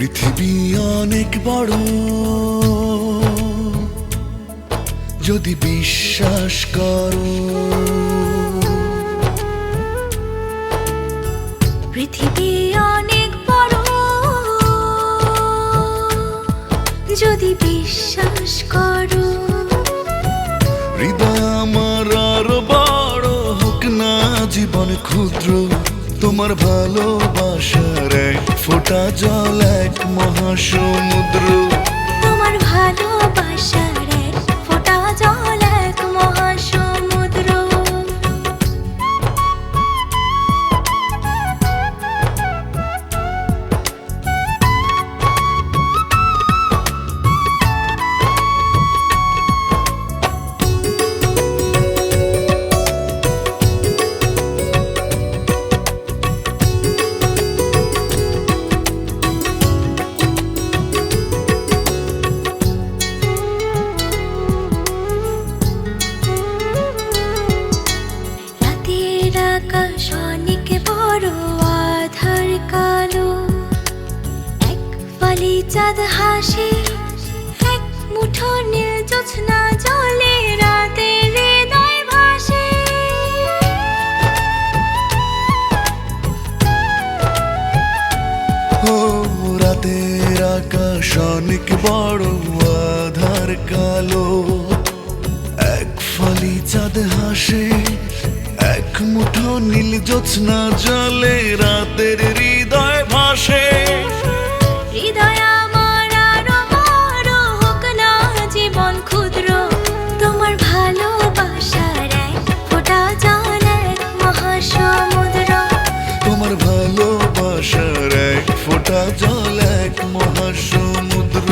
পৃথিবী অনেক বড়, যদি বিশ্বাস করো। পৃথিবী অনেক বড়, যদি বিশ্বাস করো। হৃদয় আমার আরো বড় হোক না জীবন ক্ষুদ্র, তোমার ভালোবাসার এক ফোঁটা জল এক মহাসমুদ্র। তোমার ভালোবাসার এক ফোঁটা জল এক মহাসমুদ্র। আকাশ অনেক বড়, আধার কালো, এক ফালি চাঁদ হাসে, এক মুঠো নীল জোছনা জলে, রাতের হৃদয় ভাসে। ও রাতের আকাশ অনেক বড়, আধার কালো, এক ফালি চাঁদ হাসে, এক মুঠো নীল জোছনা জলে, রাতের হৃদয় ভাসে। হৃদয় আমার আরো বড় হোক না জীবন ক্ষুদ্র, তোমার ভালোবাসার এক ফোঁটা জল এক মহাসমুদ্র। তোমার ভালোবাসার এক ফোঁটা জল এক মহাসমুদ্র।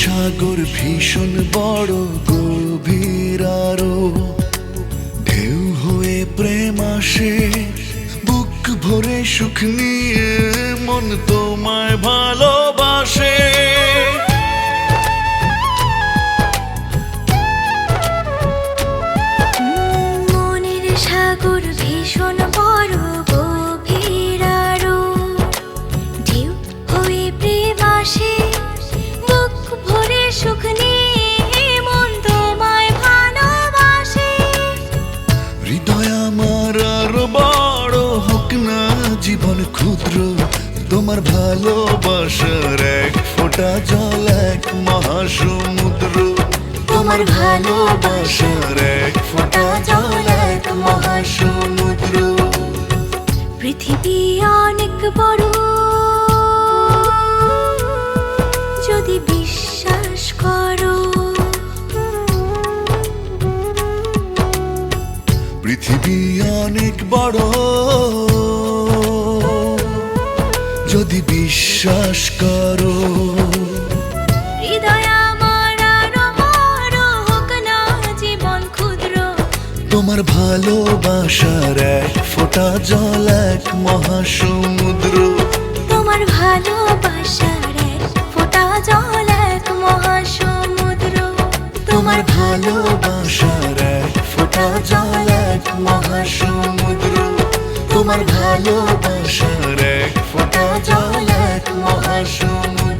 সাগর ভীষণ বড়, গভীর আরো, ঢেউ হয়ে প্রেম আসে, বুক ভরে সুখ নিয়ে মন তোমায় ভালোবাসে। মনের সাগর ভীষণ বড়, গভীর আরো, ঢেউ হয়ে প্রেম আসে, সুখ নিয়ে মন তোমায় ভালোবাসে। হৃদয় আমার আরো বড় হোক না জীবন ক্ষুদ্র, তোমার ভালোবাসার এক ফোঁটা জল এক মহাসমুদ্র। তোমার ভালোবাসার এক ফোঁটা জল এক মহাসমুদ্র। পৃথিবী অনেক বড়, যদি বিশ্বাস করো। পৃথিবী অনেক বড়, যদি বিশ্বাস করো। হৃদয় আমার আরো বড় হোক না জীবন ক্ষুদ্র, তোমার ভালোবাসার এক ফোঁটা জল এক মহাসমুদ্র। তোমার ভালোবাসার এক ফোঁটা জল এক মহাসমুদ্র। তোমার ভালোবাসার এক ফোঁটা জল এক মহাসমুদ্র। তোমার ভালোবাসার এক ফোঁটা জল এক মহাসমুদ্র।